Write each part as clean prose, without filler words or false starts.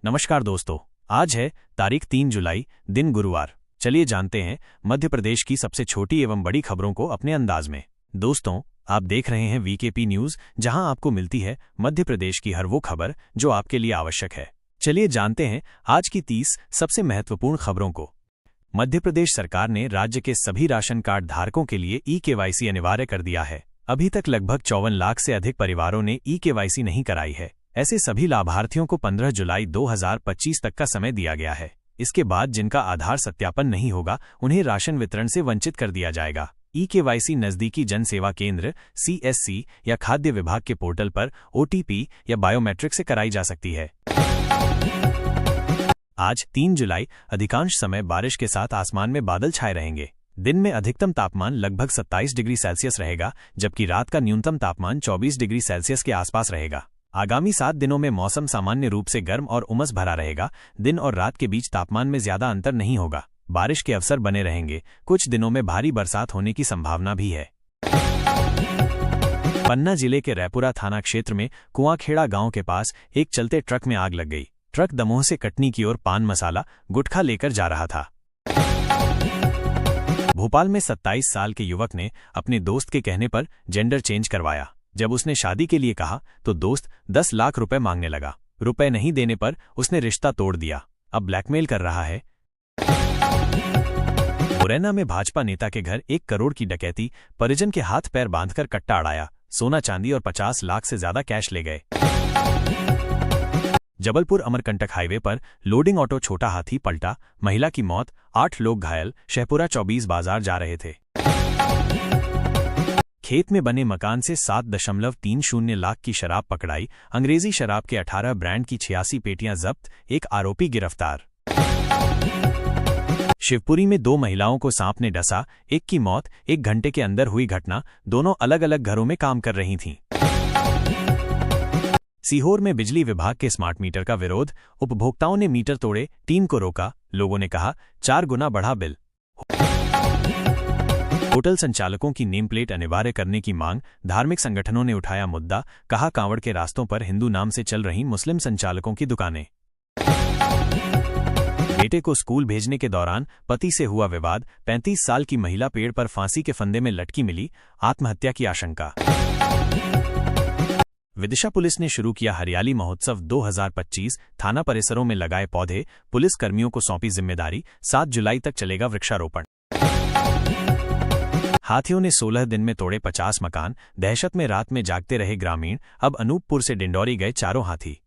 नमस्कार दोस्तों, आज है तारीख 3 जुलाई, दिन गुरुवार। चलिए जानते हैं मध्य प्रदेश की सबसे छोटी एवं बड़ी खबरों को अपने अंदाज में। दोस्तों, आप देख रहे हैं वीकेपी न्यूज, जहां आपको मिलती है मध्य प्रदेश की हर वो खबर जो आपके लिए आवश्यक है। चलिए जानते हैं आज की 30 सबसे महत्वपूर्ण खबरों को। मध्य प्रदेश सरकार ने राज्य के सभी राशन कार्ड धारकों के लिए ई-केवाईसी अनिवार्य कर दिया है। अभी तक लगभग 54 लाख से अधिक परिवारों ने ई-केवाईसी नहीं कराई है। ऐसे सभी लाभार्थियों को 15 जुलाई 2025 तक का समय दिया गया है। इसके बाद जिनका आधार सत्यापन नहीं होगा, उन्हें राशन वितरण से वंचित कर दिया जाएगा। ई-केवाईसी नजदीकी जन सेवा केंद्र (CSC) या खाद्य विभाग के पोर्टल पर OTP या बायोमेट्रिक से कराई जा सकती है। आज 3 जुलाई अधिकांश समय बारिश के साथ आसमान में बादल छाए रहेंगे। दिन में अधिकतम तापमान लगभग 27 डिग्री सेल्सियस रहेगा, जबकि रात का न्यूनतम तापमान 24 डिग्री सेल्सियस के आसपास रहेगा। आगामी 7 दिनों में मौसम सामान्य रूप से गर्म और उमस भरा रहेगा। दिन और रात के बीच तापमान में ज्यादा अंतर नहीं होगा। बारिश के अवसर बने रहेंगे। कुछ दिनों में भारी बरसात होने की संभावना भी है। पन्ना जिले के रैपुरा थाना क्षेत्र में कुआंखेड़ा गांव के पास एक चलते ट्रक में आग लग गई। ट्रक दमोह से कटनी की ओर पान मसाला, गुटखा लेकर जा रहा था। भोपाल में 27 साल के युवक ने अपने दोस्त के कहने पर जेंडर चेंज करवाया। जब उसने शादी के लिए कहा तो दोस्त 10 लाख रुपए मांगने लगा। रुपए नहीं देने पर उसने रिश्ता तोड़ दिया। अब ब्लैकमेल कर रहा है। मुरैना में भाजपा नेता के घर 1 करोड़ की डकैती, परिजन के हाथ पैर बांधकर कट्टा अड़ाया। सोना चांदी और 50 लाख से ज्यादा कैश ले गए। जबलपुर अमरकंटक हाईवे पर लोडिंग ऑटो छोटा हाथी पलटा, महिला की मौत, 8 लोग घायल। शहपुरा 24 बाजार जा रहे थे। खेत में बने मकान से 7.30 लाख की शराब पकड़ाई। अंग्रेजी शराब के 18 ब्रांड की 86 पेटियां जब्त, एक आरोपी गिरफ्तार। शिवपुरी में 2 महिलाओं को सांप ने डसा, एक की मौत। 1 घंटे के अंदर हुई घटना। दोनों अलग अलग घरों में काम कर रही थीं। सीहोर में बिजली विभाग के स्मार्ट मीटर का विरोध। उपभोक्ताओं ने मीटर तोड़े, टीम को रोका। लोगों ने कहा 4 गुना बढ़ा बिल। होटल संचालकों की नेम प्लेट अनिवार्य करने की मांग। धार्मिक संगठनों ने उठाया मुद्दा। कहा कांवड़ के रास्तों पर हिंदू नाम से चल रही मुस्लिम संचालकों की दुकानें। बेटे को स्कूल भेजने के दौरान पति से हुआ विवाद। 35 साल की महिला पेड़ पर फांसी के फंदे में लटकी मिली। आत्महत्या की आशंका। विदिशा पुलिस ने शुरू किया हरियाली महोत्सव 2025। थाना परिसरों में लगाए पौधे। पुलिस कर्मियों को सौंपी जिम्मेदारी। 7 जुलाई तक चलेगा वृक्षारोपण। हाथियों ने 16 दिन में तोड़े 50 मकान। दहशत में रात में जागते रहे ग्रामीण। अब अनूपपुर से डिंडौरी गए चारों हाथी।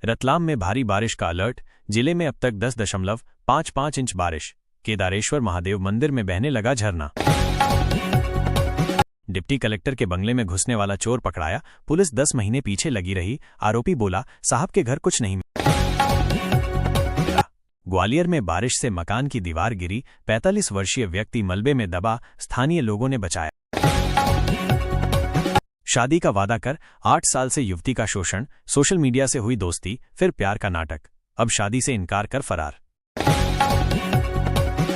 रतलाम में भारी बारिश का अलर्ट। जिले में अब तक 10.55 इंच बारिश। केदारेश्वर महादेव मंदिर में बहने लगा झरना। डिप्टी कलेक्टर के बंगले में घुसने वाला चोर पकड़ाया। पुलिस 10 महीने पीछे लगी रही। आरोपी बोला साहब के घर कुछ नहीं मिला। ग्वालियर में बारिश से मकान की दीवार गिरी। 45 वर्षीय व्यक्ति मलबे में दबा। स्थानीय लोगों ने बचाया। शादी का वादा कर 8 साल से युवती का शोषण। सोशल मीडिया से हुई दोस्ती, फिर प्यार का नाटक। अब शादी से इनकार कर फरार।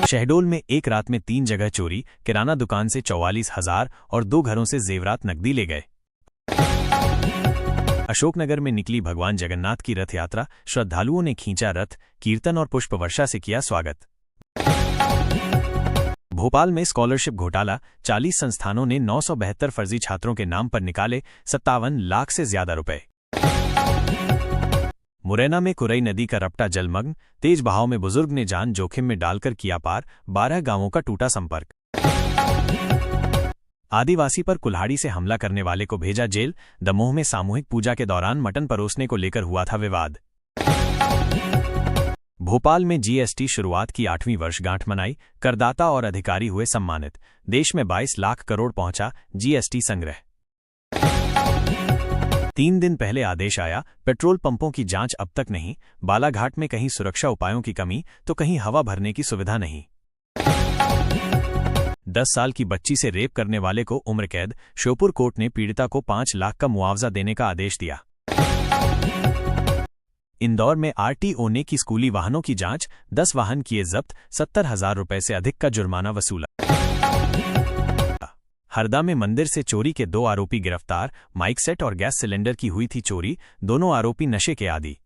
शहडोल में एक रात में 3 जगह चोरी। किराना दुकान से 44,000 और 2 घरों से जेवरात नकदी ले गए। अशोकनगर में निकली भगवान जगन्नाथ की रथ यात्रा। श्रद्धालुओं ने खींचा रथ। कीर्तन और पुष्प वर्षा से किया स्वागत। भोपाल में स्कॉलरशिप घोटाला। 40 संस्थानों ने 972 फर्जी छात्रों के नाम पर निकाले 57 लाख से ज्यादा रुपए। मुरैना में कुरई नदी का रपटा जलमग्न। तेज बहाव में बुजुर्ग ने जान जोखिम में डालकर किया पार। 12 गांवों का टूटा संपर्क। आदिवासी पर कुल्हाड़ी से हमला करने वाले को भेजा जेल। दमोह में सामूहिक पूजा के दौरान मटन परोसने को लेकर हुआ था विवाद। भोपाल में GST शुरुआत की 8वीं वर्षगांठ मनाई। करदाता और अधिकारी हुए सम्मानित। देश में 22 लाख करोड़ पहुंचा GST संग्रह। 3 दिन पहले आदेश आया, पेट्रोल पंपों की जांच अब तक नहीं। बालाघाट में कहीं सुरक्षा उपायों की कमी तो कहीं हवा भरने की सुविधा नहीं। 10 साल की बच्ची से रेप करने वाले को उम्र कैद। श्योपुर कोर्ट ने पीड़िता को 5 लाख का मुआवजा देने का आदेश दिया। इंदौर में RTO ने की स्कूली वाहनों की जांच। 10 वाहन किए जब्त। 70,000 रुपए से अधिक का जुर्माना वसूला। हरदा में मंदिर से चोरी के 2 आरोपी गिरफ्तार। माइक सेट और गैस सिलेंडर की हुई थी चोरी, दोनों आरोपी नशे के आदी।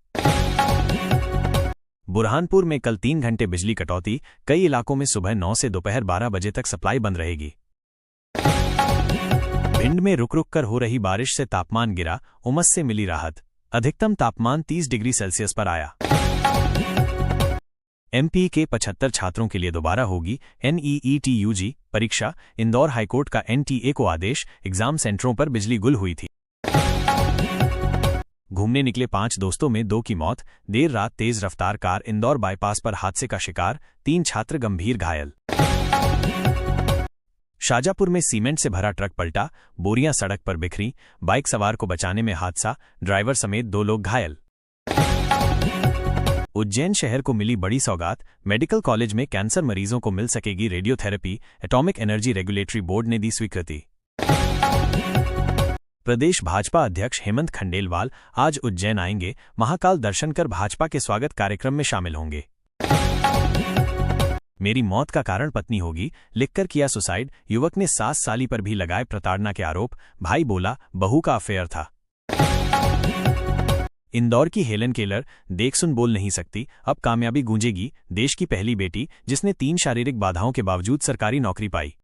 बुरहानपुर में कल 3 घंटे बिजली कटौती, कई इलाकों में सुबह 9 से दोपहर 12 बजे तक सप्लाई बंद रहेगी। भिंड में रुक रुक कर हो रही बारिश से तापमान गिरा, उमस से मिली राहत, अधिकतम तापमान 30 डिग्री सेल्सियस पर आया। एमपी के 75 छात्रों के लिए दोबारा होगी NEET UG परीक्षा, इंदौर हाईकोर्ट का NTA को आदेश, एग्जाम सेंटरों पर बिजली गुल हुई थी। घूमने निकले 5 दोस्तों में 2 की मौत, देर रात तेज रफ्तार कार इंदौर बाईपास पर हादसे का शिकार, 3 छात्र गंभीर घायल। शाजापुर में सीमेंट से भरा ट्रक पलटा, बोरियां सड़क पर बिखरी, बाइक सवार को बचाने में हादसा, ड्राइवर समेत 2 लोग घायल। उज्जैन शहर को मिली बड़ी सौगात, मेडिकल कॉलेज में कैंसर मरीजों को मिल सकेगी radiotherapy, atomic energy regulatory board ने दी स्वीकृति। प्रदेश भाजपा अध्यक्ष हेमंत खंडेलवाल आज उज्जैन आएंगे, महाकाल दर्शन कर भाजपा के स्वागत कार्यक्रम में शामिल होंगे। मेरी मौत का कारण पत्नी होगी, लिखकर किया सुसाइड, युवक ने 7 साली पर भी लगाए प्रताड़ना के आरोप, भाई बोला बहू का अफेयर था। इंदौर की हेलन केलर देख सुन बोल नहीं सकती, अब कामयाबी गूंजेगी, देश की पहली बेटी जिसने 3 शारीरिक बाधाओं के बावजूद सरकारी नौकरी पाई।